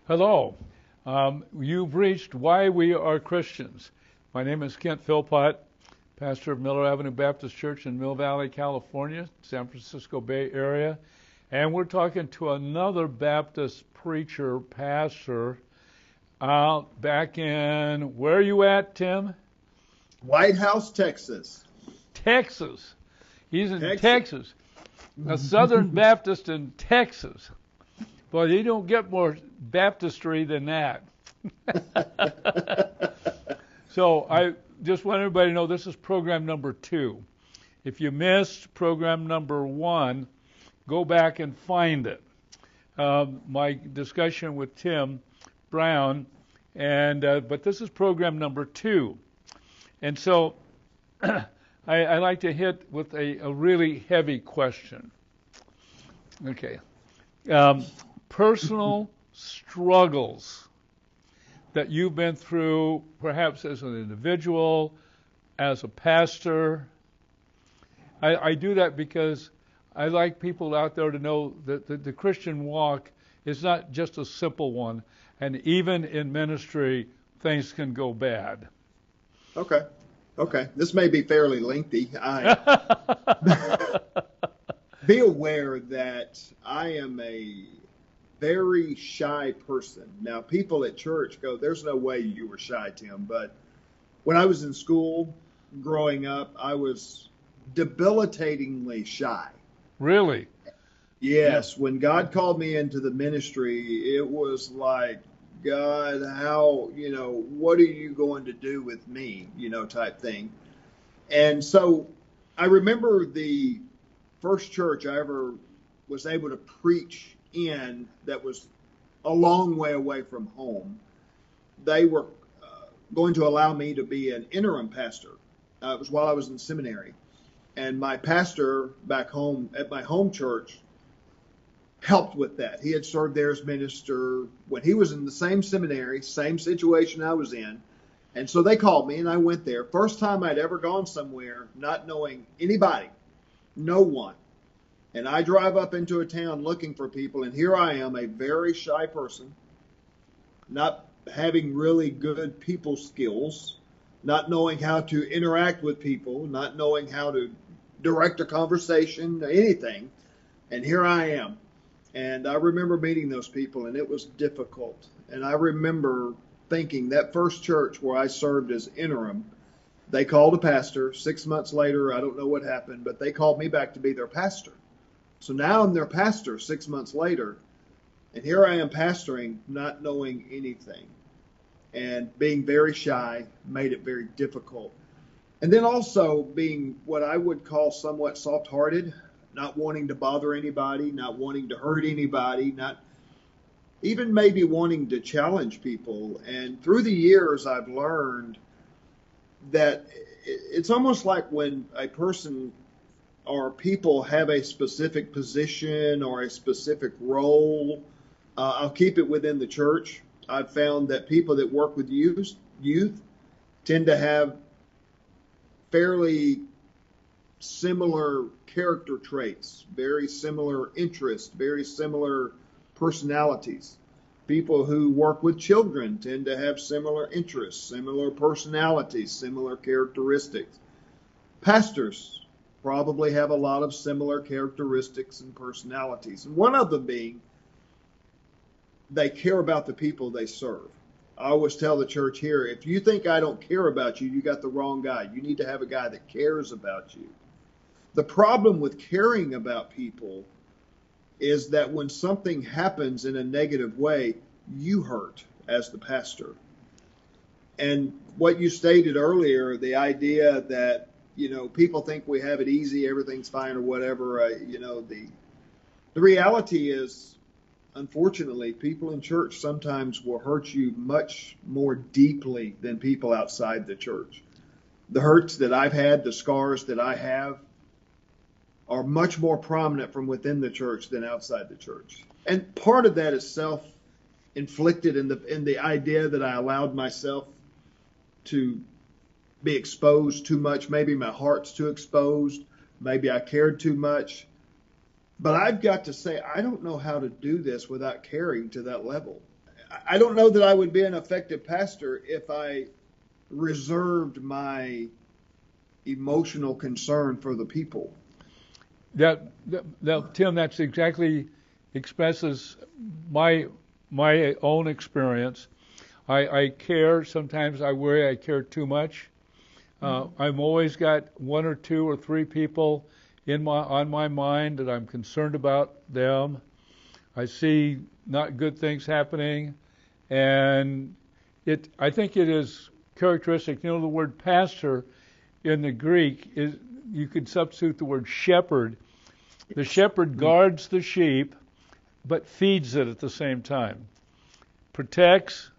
Hello. You've reached Why We Are Christians. My name is Kent Philpott, pastor of Miller Avenue Baptist Church in Mill Valley, California, San Francisco Bay Area. And we're talking to another Baptist preacher, pastor, out back in, where are you at, Tim? White House, Texas. Texas. He's in Texas. A Southern Baptist in Texas. But you don't get more baptistry than that. So I just want everybody to know this is program number 2. If you missed program number 1, go back and find it. My discussion with Tim Brown, but this is program number 2. And so I like to hit with a really heavy question. Okay. Personal struggles that you've been through, perhaps as an individual, as a pastor. I do that because I like people out there to know that the Christian walk is not just a simple one, and even in ministry, things can go bad. Okay. This may be fairly lengthy. Be aware that I am a very shy person. Now, people at church go, there's no way you were shy, Tim. But when I was in school growing up, I was debilitatingly shy. Really? Yes. Yeah. When God called me into the ministry, it was like, God, how, what are you going to do with me, type thing. And so I remember the first church I ever was able to preach in that was a long way away from home. They were going to allow me to be an interim pastor. It was while I was in seminary. And my pastor back home at my home church helped with that. He had served there as minister when he was in the same seminary, same situation I was in. And so they called me and I went there. First time I'd ever gone somewhere not knowing anybody, no one. And I drive up into a town looking for people, and here I am, a very shy person, not having really good people skills, not knowing how to interact with people, not knowing how to direct a conversation, anything. And here I am. And I remember meeting those people, and it was difficult. And I remember thinking that first church where I served as interim, they called a pastor. 6 months later, I don't know what happened, but they called me back to be their pastor. So now I'm their pastor 6 months later, and here I am pastoring, not knowing anything. And being very shy made it very difficult. And then also being what I would call somewhat soft-hearted, not wanting to bother anybody, not wanting to hurt anybody, not even maybe wanting to challenge people. And through the years, I've learned that it's almost like when a person or people have a specific position or a specific role. I'll keep it within the church. I've found that people that work with youth tend to have fairly similar character traits, very similar interests, very similar personalities. People who work with children tend to have similar interests, similar personalities, similar characteristics. Pastors probably have a lot of similar characteristics and personalities. And one of them being they care about the people they serve. I always tell the church here, if you think I don't care about you, you got the wrong guy. You need to have a guy that cares about you. The problem with caring about people is that when something happens in a negative way, you hurt as the pastor. And what you stated earlier, the idea that people think we have it easy, everything's fine or whatever. The reality is, unfortunately, people in church sometimes will hurt you much more deeply than people outside the church. The hurts that I've had, the scars that I have, are much more prominent from within the church than outside the church. And part of that is self-inflicted in the idea that I allowed myself to be exposed too much. Maybe my heart's too exposed. Maybe I cared too much. But I've got to say, I don't know how to do this without caring to that level. I don't know that I would be an effective pastor if I reserved my emotional concern for the people. Tim, that's exactly expresses my own experience. I care. Sometimes I worry I care too much. I'm always got one or two or three people on my mind that I'm concerned about them. I see not good things happening, and I think it is characteristic. You know, the word pastor in the Greek is, you could substitute the word shepherd. The shepherd guards the sheep, but feeds it at the same time. Protects,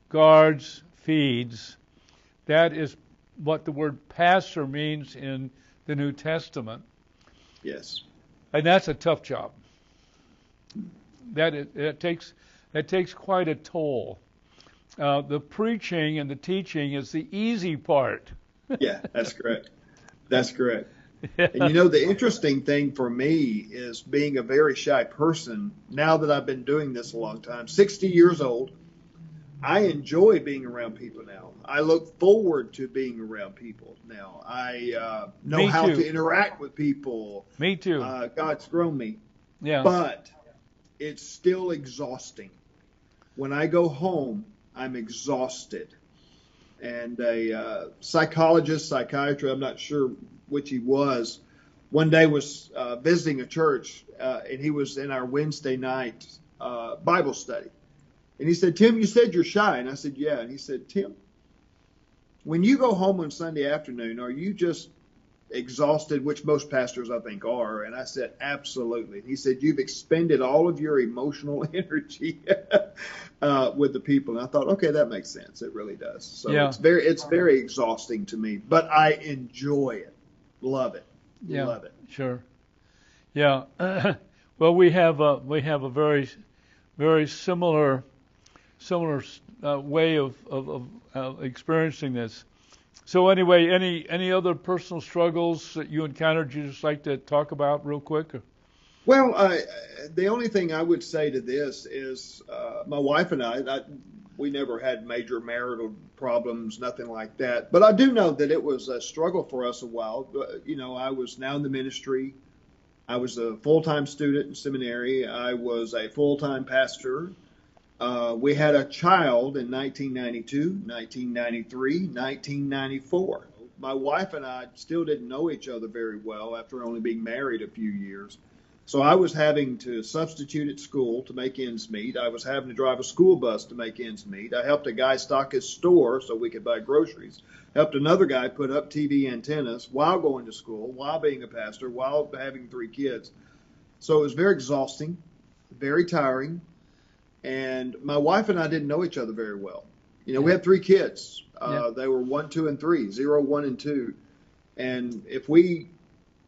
guards, feeds. That is what the word pastor means in the New Testament. Yes. And that's a tough job. That takes quite a toll. The preaching and the teaching is the easy part. Yeah, that's correct. That's correct. Yeah. And you know, the interesting thing for me is being a very shy person, now that I've been doing this a long time, 60 years old, I enjoy being around people now. I look forward to being around people now. I know Me how too. to interact with people. Me too. God's grown me. Yeah. But it's still exhausting. When I go home, I'm exhausted. And a psychiatrist, I'm not sure which he was, one day was visiting a church, and he was in our Wednesday night Bible study. And he said, "Tim, you said you're shy." And I said, "Yeah." And he said, "Tim, when you go home on Sunday afternoon, are you just exhausted?" Which most pastors, I think, are. And I said, "Absolutely." He said, "You've expended all of your emotional energy with the people." And I thought, okay, that makes sense. It really does. So Yeah. it's very exhausting to me, but I enjoy it. Love it. Yeah. Love it. Sure. Yeah. Well, we have a very, very similar way of experiencing this. So anyway, any other personal struggles that you encountered you'd just like to talk about real quick? Well, the only thing I would say to this is my wife and I, we never had major marital problems, nothing like that. But I do know that it was a struggle for us a while. You know, I was now in the ministry. I was a full-time student in seminary. I was a full-time pastor. We had a child in 1992, 1993, 1994. My wife and I still didn't know each other very well after only being married a few years. So I was having to substitute at school to make ends meet. I was having to drive a school bus to make ends meet. I helped a guy stock his store so we could buy groceries. Helped another guy put up TV antennas while going to school, while being a pastor, while having 3 kids. So it was very exhausting, very tiring. And my wife and I didn't know each other very well. You know, we had 3 kids. They were 1, 2, and 3, 0, 1, and 2. And if we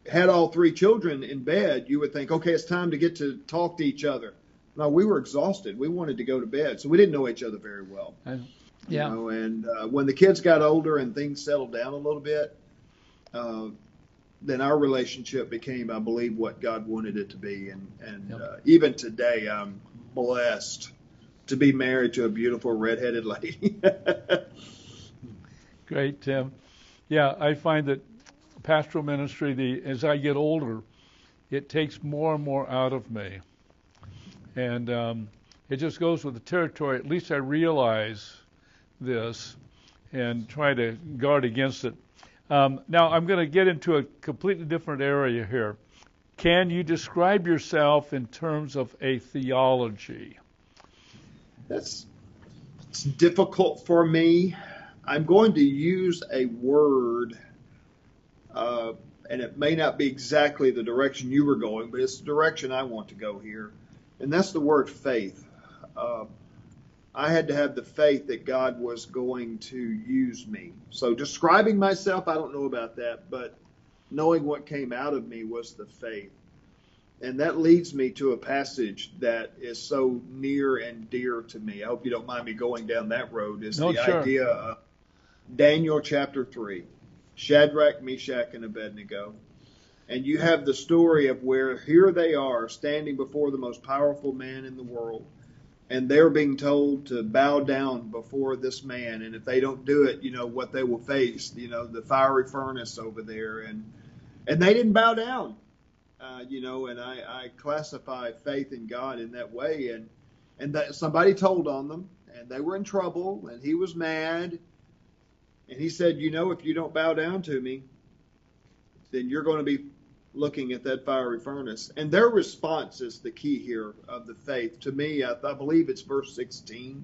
had all 3 children in bed, you would think, okay, it's time to get to talk to each other. No, we were exhausted. We wanted to go to bed. So we didn't know each other very well. Yeah. You know, and when the kids got older and things settled down a little bit, then our relationship became, I believe, what God wanted it to be. And even today, I'm blessed to be married to a beautiful redheaded lady. Great, Tim. Yeah, I find that pastoral ministry, as I get older, it takes more and more out of me. And it just goes with the territory. At least I realize this and try to guard against it. Now, I'm going to get into a completely different area here. Can you describe yourself in terms of a theology? It's difficult for me. I'm going to use a word, and it may not be exactly the direction you were going, but it's the direction I want to go here, and that's the word faith. I had to have the faith that God was going to use me. So describing myself, I don't know about that, but knowing what came out of me was the faith. And that leads me to a passage that is so near and dear to me. I hope you don't mind me going down that road. Is the Sure. idea of Daniel chapter 3, Shadrach, Meshach, and Abednego. And you have the story of where here they are standing before the most powerful man in the world. and they're being told to bow down before this man, and if they don't do it, what they will face, the fiery furnace over there, and they didn't bow down, and I classify faith in God in that way, and that somebody told on them, and they were in trouble, and he was mad, and he said, if you don't bow down to me, then you're going to be looking at that fiery furnace. And their response is the key here of the faith. To me, I believe it's verse 16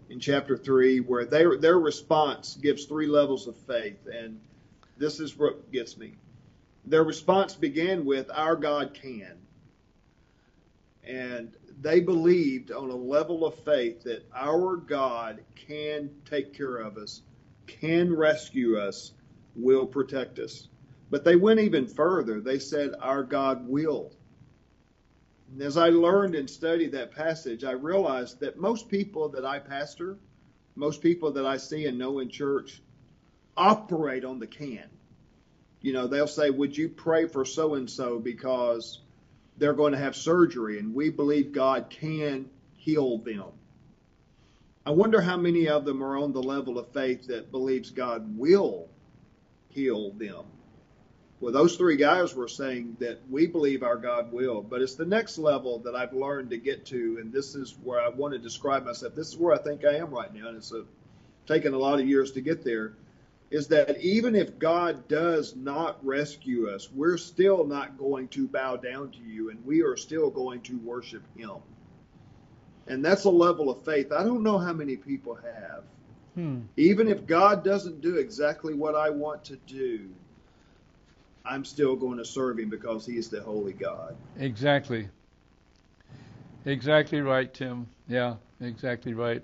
in chapter 3, where their response gives 3 levels of faith. And this is what gets me. Their response began with, our God can. And they believed on a level of faith that our God can take care of us, can rescue us, will protect us. But they went even further. They said, our God will. And as I learned and studied that passage, I realized that most people that I pastor, most people that I see and know in church, operate on the can. They'll say, would you pray for so-and-so because they're going to have surgery and we believe God can heal them. I wonder how many of them are on the level of faith that believes God will heal them. Well, those 3 guys were saying that we believe our God will, but it's the next level that I've learned to get to, and this is where I want to describe myself. This is where I think I am right now, and it's taken a lot of years to get there, is that even if God does not rescue us, we're still not going to bow down to you, and we are still going to worship him. And that's a level of faith I don't know how many people have. Even if God doesn't do exactly what I want to do, I'm still going to serve him because he is the holy God. Exactly. Exactly right, Tim. Yeah, exactly right.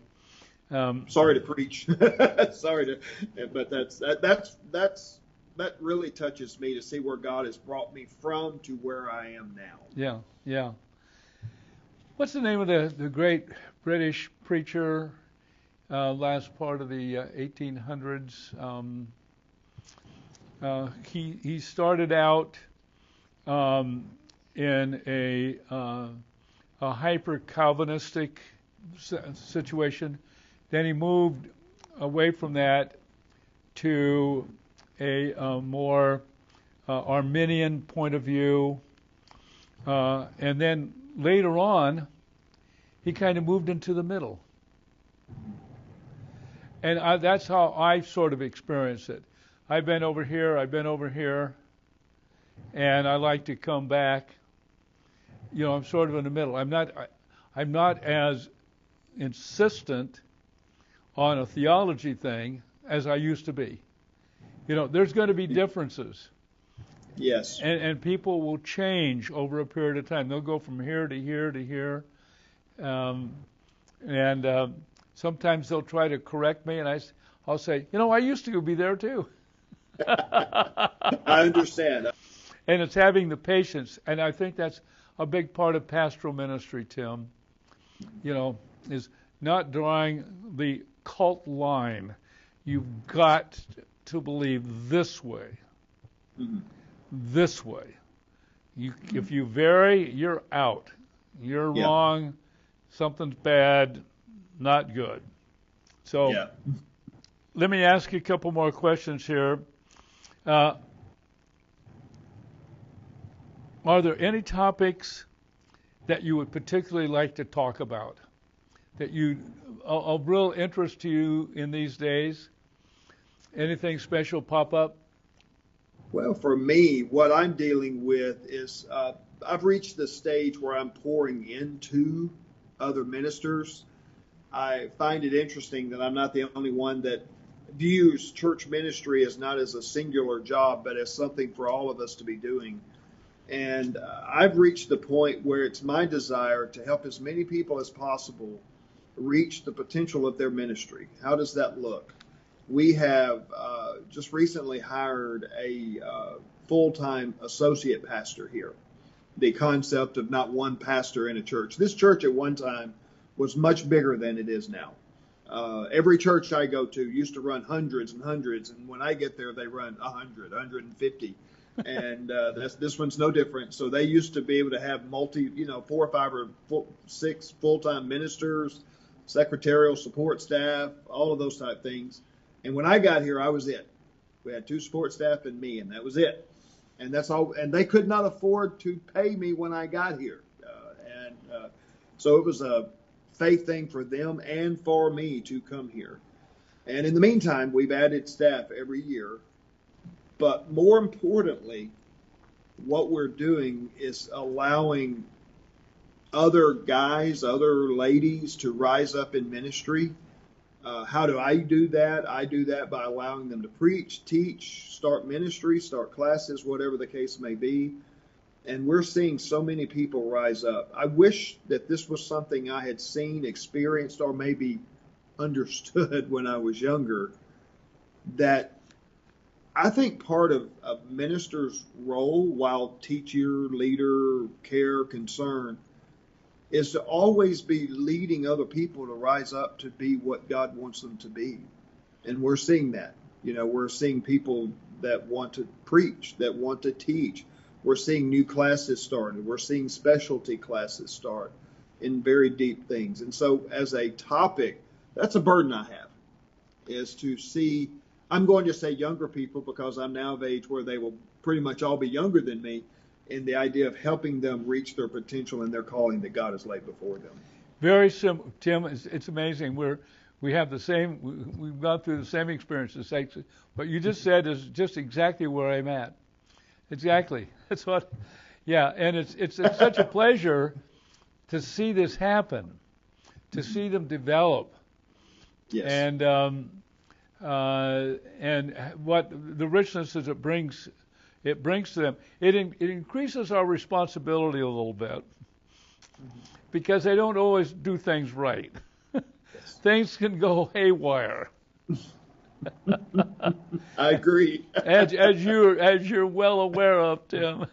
Sorry to preach. Sorry but that really touches me to see where God has brought me from to where I am now. Yeah, yeah. What's the name of the great British preacher, last part of the 1800s? He started out in a hyper-Calvinistic situation. Then he moved away from that to a more Arminian point of view. And then later on, he kind of moved into the middle. And that's how I sort of experienced it. I've been over here, and I like to come back. I'm sort of in the middle. I'm not as insistent on a theology thing as I used to be. There's going to be differences. Yes. And people will change over a period of time. They'll go from here to here to here. And sometimes they'll try to correct me, and I'll say, I used to be there too. I understand. And it's having the patience, and I think that's a big part of pastoral ministry, Tim, is not drawing the cult line. You've got to believe this way. Mm-hmm. This way. If you vary, you're out. You're wrong. Something's bad. Not good. So let me ask you a couple more questions here. Are there any topics that you would particularly like to talk about that of real interest to you in these days? Anything special pop up? Well, for me, what I'm dealing with is I've reached the stage where I'm pouring into other ministers. I find it interesting that I'm not the only one that views church ministry as not as a singular job, but as something for all of us to be doing. And I've reached the point where it's my desire to help as many people as possible reach the potential of their ministry. How does that look? We have just recently hired a full-time associate pastor here. The concept of not one pastor in a church. This church at one time was much bigger than it is now. Every church I go to used to run hundreds and hundreds, and when I get there, they run 100, 150. And this one's no different. So they used to be able to have 4 or 5 or 6 full-time ministers, secretarial support staff, all of those type things. And when I got here, I was it. We had 2 support staff and me, and that was it. And that's all. And they could not afford to pay me when I got here. So it was a faith thing for them and for me to come here. And in the meantime, we've added staff every year. But more importantly, what we're doing is allowing other guys, other ladies to rise up in ministry. How do I do that? I do that by allowing them to preach, teach, start ministry, start classes, whatever the case may be. And we're seeing so many people rise up. I wish that this was something I had seen, experienced, or maybe understood when I was younger. That I think part of a minister's role, while teacher, leader, care, concern, is to always be leading other people to rise up to be what God wants them to be. And we're seeing that. We're seeing people that want to preach, that want to teach. We're seeing new classes started. We're seeing specialty classes start in very deep things. And so as a topic, that's a burden I have, is to see, I'm going to say younger people because I'm now of age where they will pretty much all be younger than me, in the idea of helping them reach their potential and their calling that God has laid before them. Very simple, Tim. It's amazing. We have the same. We've gone through the same experiences. What you just said is just exactly where I'm at. Exactly. That's what. Yeah, and it's such a pleasure to see this happen, to see them develop. Yes. And what the richness is it brings to them. It increases our responsibility a little bit, because they don't always do things right. Yes. Things can go haywire. I agree. as you're well aware of, Tim.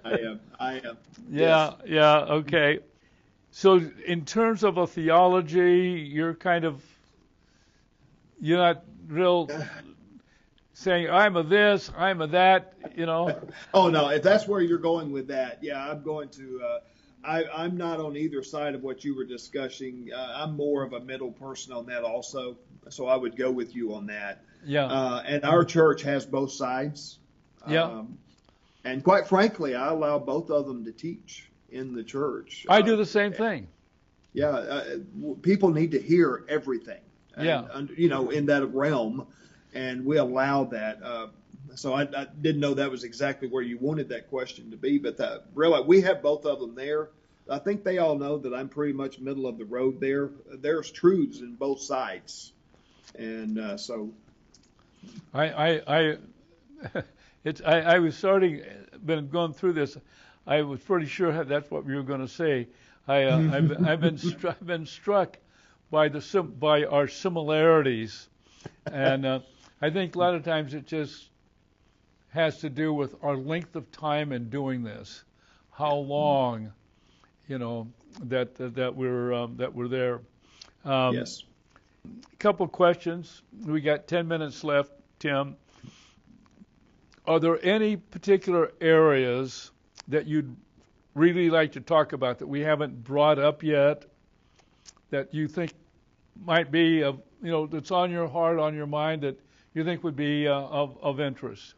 I am. Yeah, yes. Yeah, okay. So in terms of a theology, you're not real saying, I'm a this, I'm a that, Oh, no, if that's where you're going with that, yeah, I'm going to, I'm not on either side of what you were discussing. I'm more of a middle person on that also, so I would go with you on that. Yeah. And our church has both sides. Yeah. And quite frankly, I allow both of them to teach in the church. I do the same thing. Yeah, people need to hear everything. Yeah. In that realm, and we allow that. So I didn't know that was exactly where you wanted that question to be, but really we have both of them there. I think they all know that I'm pretty much middle of the road there. There's truths in both sides, and so. I was been going through this. I was pretty sure that's what you were going to say. I've been struck by our similarities, and I think a lot of times it just has to do with our length of time in doing this, how long, that we're there. Yes. A couple of questions. We got 10 minutes left, Tim. Are there any particular areas that you'd really like to talk about that we haven't brought up yet, that you think might be that's on your heart, on your mind, that you think would be of interest?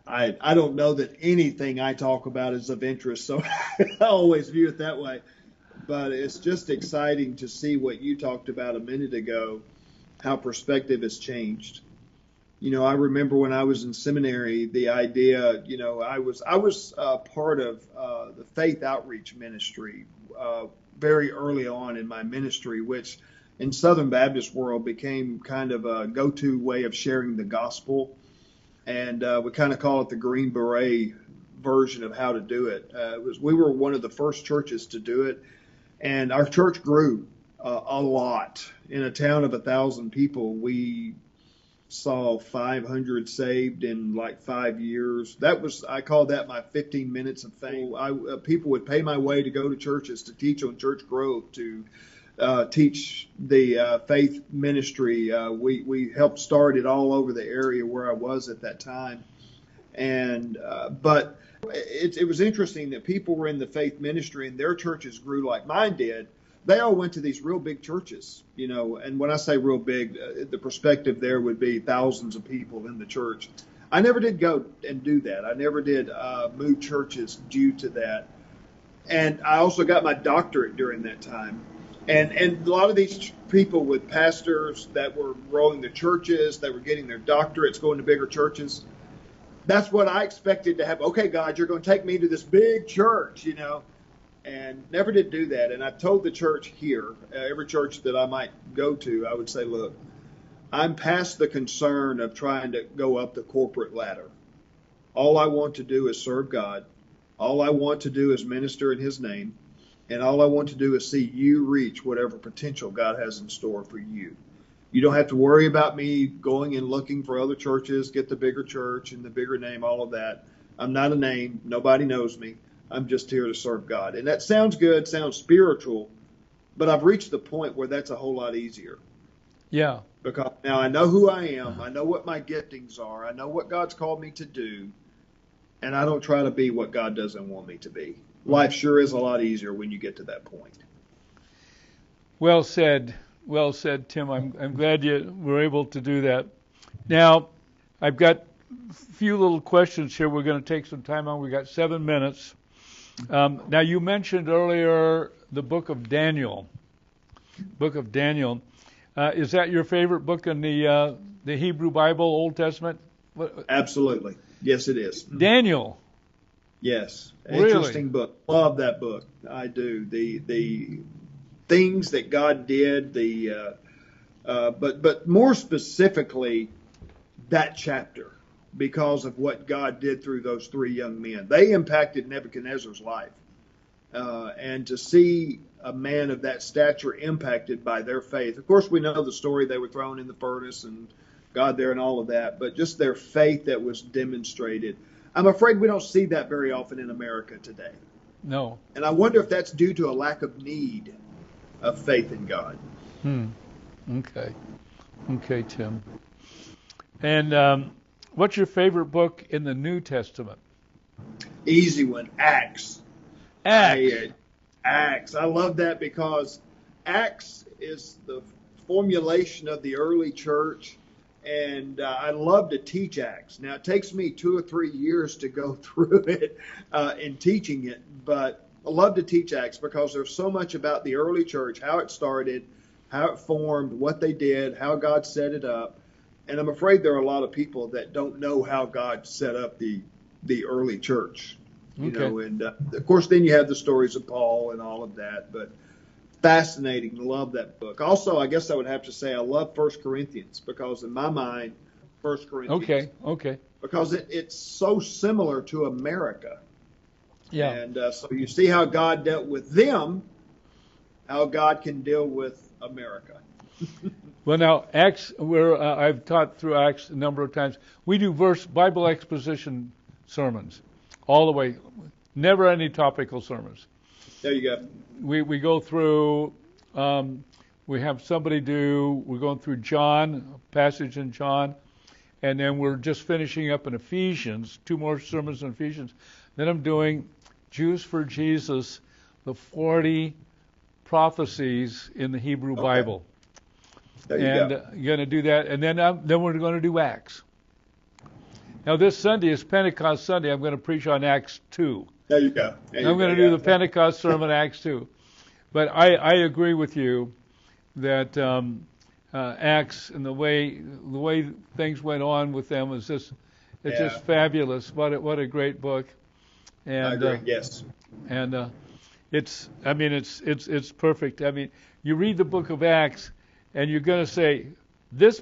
I don't know that anything I talk about is of interest, so I always view it that way. But it's just exciting to see what you talked about a minute ago, how perspective has changed. I remember when I was in seminary, the idea, I was part of the faith outreach ministry very early on in my ministry, which in Southern Baptist world became kind of a go-to way of sharing the gospel. And we kind of call it the Green Beret version of how to do it. We were one of the first churches to do it. And our church grew a lot. In a town of 1,000 people, we saw 500 saved in like 5 years. I call that my 15 minutes of fame. People would pay my way to go to churches, to teach on church growth, to teach the faith ministry. We helped start it all over the area where I was at that time. And but it was interesting that people were in the faith ministry and their churches grew like mine did. They all went to these real big churches, and when I say real big, the perspective there would be thousands of people in the church. I never did go and do that. I never did move churches due to that. And I also got my doctorate during that time. And a lot of these people with pastors that were growing the churches, they were getting their doctorates, going to bigger churches. That's what I expected to happen. Okay, God, you're going to take me to this big church, and never did do that. And I told the church here, every church that I might go to, I would say, look, I'm past the concern of trying to go up the corporate ladder. All I want to do is serve God. All I want to do is minister in His name. And all I want to do is see you reach whatever potential God has in store for you. You don't have to worry about me going and looking for other churches, get the bigger church and the bigger name, all of that. I'm not a name. Nobody knows me. I'm just here to serve God. And that sounds good, sounds spiritual, but I've reached the point where that's a whole lot easier. Yeah. Because now I know who I am. I know what my giftings are. I know what God's called me to do. And I don't try to be what God doesn't want me to be. Life sure is a lot easier when you get to that point. Well said. Well said, Tim. I'm glad you were able to do that. Now, I've got a few little questions here we're going to take some time on. We've got 7 minutes. Now, you mentioned earlier the book of Daniel. Book of Daniel. Is that your favorite book in the Hebrew Bible, Old Testament? Absolutely. Yes, it is. Daniel. Yes. Really? Interesting book. Love that book. I do. The things that God did, but more specifically, that chapter, because of what God did through those 3 young men. They impacted Nebuchadnezzar's life. And to see a man of that stature impacted by their faith. Of course, we know the story. They were thrown in the furnace and God there and all of that, but just their faith that was demonstrated. I'm afraid we don't see that very often in America today. No. And I wonder if that's due to a lack of need of faith in God. Okay. Okay, Tim. And what's your favorite book in the New Testament? Easy one, Acts. Acts. I love that because Acts is the formulation of the early church, and I love to teach Acts. Now, it takes me 2 or 3 years to go through it in teaching it, but I love to teach Acts because there's so much about the early church, how it started, how it formed, what they did, how God set it up. And I'm afraid there are a lot of people that don't know how God set up the early church. And of course, then you have the stories of Paul and all of that. But fascinating. Love that book. Also, I guess I would have to say I love 1 Corinthians because in my mind, 1 Corinthians. Okay. Because it's so similar to America. Yeah. And so you see how God dealt with them, how God can deal with America. Well, now, Acts, I've taught through Acts a number of times. We do Bible exposition sermons all the way, never any topical sermons. There you go. We go through, we have somebody we're going through John, a passage in John, and then we're just finishing up in Ephesians, 2 more sermons in Ephesians. Then I'm doing Jews for Jesus, the 40 prophecies in the Hebrew Bible. There you go. You're going to do that, and then we're going to do Acts. Now, this Sunday is Pentecost Sunday. I'm going to preach on Acts 2. There you go. I'm going to do the Pentecost sermon, Acts 2. But I agree with you that Acts and the way things went on with them is just fabulous. What a great book. And, I agree. Yes. And it's perfect. I mean, you read the book of Acts, and you're going to say, this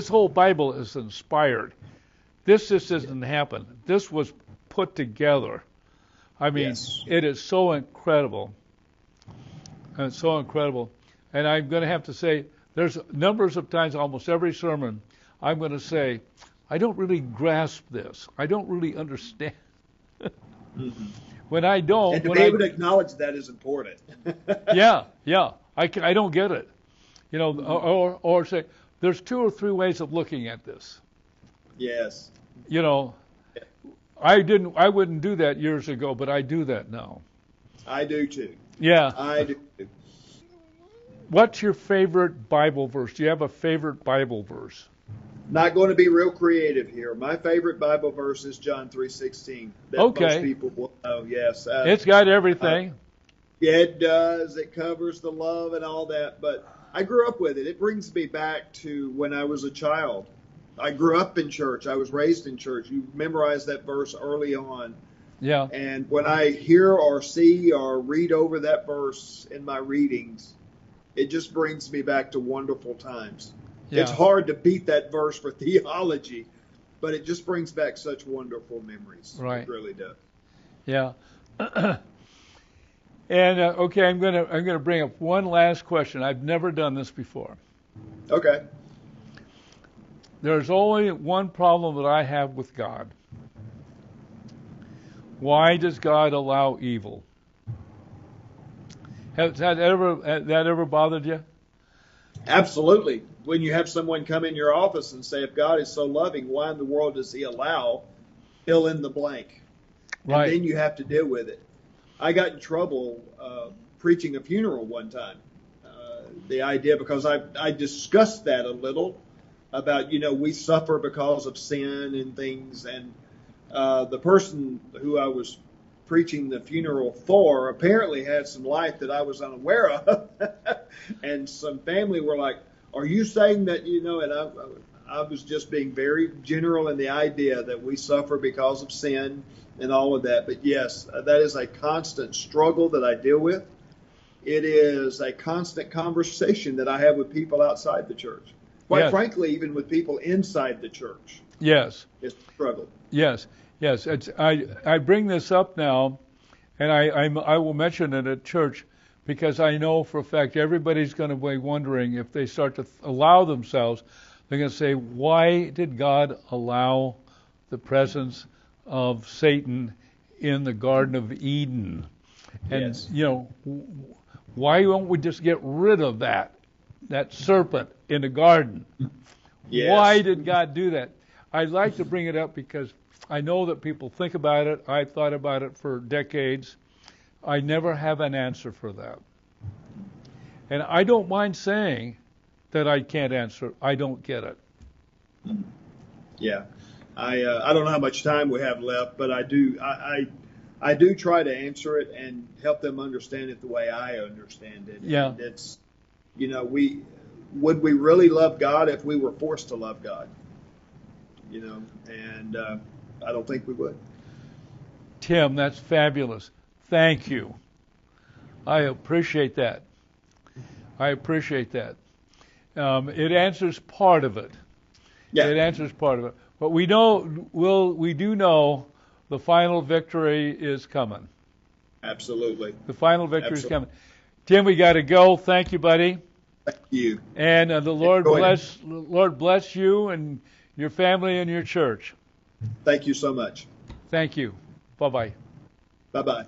whole Bible is inspired. This just doesn't happen. This was put together. I mean, It is so incredible. And it's so incredible. And I'm going to have to say, there's numbers of times, almost every sermon, I'm going to say, I don't really grasp this. I don't really understand. Mm-hmm. When I don't. And to be able to acknowledge that is important. Yeah. I don't get it. Or say, there's 2 or 3 ways of looking at this. Yes. you know, I wouldn't do that years ago, but I do that now. I do too. Yeah. I do too. What's your favorite Bible verse? Do you have a favorite Bible verse? Not going to be real creative here. My favorite Bible verse is John 3:16. That Okay. most people will know. Yes. It's got everything. Yeah, it does. It covers the love and all that. But I grew up with it. It brings me back to when I was a child. I grew up in church. I was raised in church. You memorize that verse early on. Yeah. And when I hear or see or read over that verse in my readings, it just brings me back to wonderful times. Yeah. It's hard to beat that verse for theology, but it just brings back such wonderful memories. Right. It really does. Yeah. And okay, I'm gonna bring up one last question. I've never done this before. Okay. There's only one problem that I have with God. Why does God allow evil? Has that ever bothered you? Absolutely. When you have someone come in your office and say, if God is so loving, why in the world does he allow fill in the blank? Right. And then you have to deal with it. I got in trouble preaching a funeral one time. The idea, because I discussed that a little about, we suffer because of sin and things. And the person who I was preaching the funeral for apparently had some life that I was unaware of. And some family were like, are you saying that, and I was just being very general in the idea that we suffer because of sin and all of that. But yes, that is a constant struggle that I deal with. It is a constant conversation that I have with people outside the church. Quite frankly, even with people inside the church. Yes. It's a struggle. Yes. Yes. I bring this up now, and I will mention it at church because I know for a fact everybody's going to be wondering if they start to allow themselves. They're going to say, why did God allow the presence of Satan in the Garden of Eden? And, why won't we just get rid of that serpent in the garden? Yes. Why did God do that? I'd like to bring it up because I know that people think about it. I've thought about it for decades. I never have an answer for that. And I don't mind saying that I can't answer. I don't get it. Yeah. I don't know how much time we have left, but I do try to answer it and help them understand it the way I understand it. Yeah. And it's, would we really love God if we were forced to love God? And I don't think we would. Tim, that's fabulous. Thank you. I appreciate that. It answers part of it. Yeah. It answers part of it. But we do know the final victory is coming. Absolutely. The final victory is coming. Tim, we got to go. Thank you, buddy. Thank you. And the Lord bless you and your family and your church. Thank you so much. Thank you. Bye-bye. Bye-bye.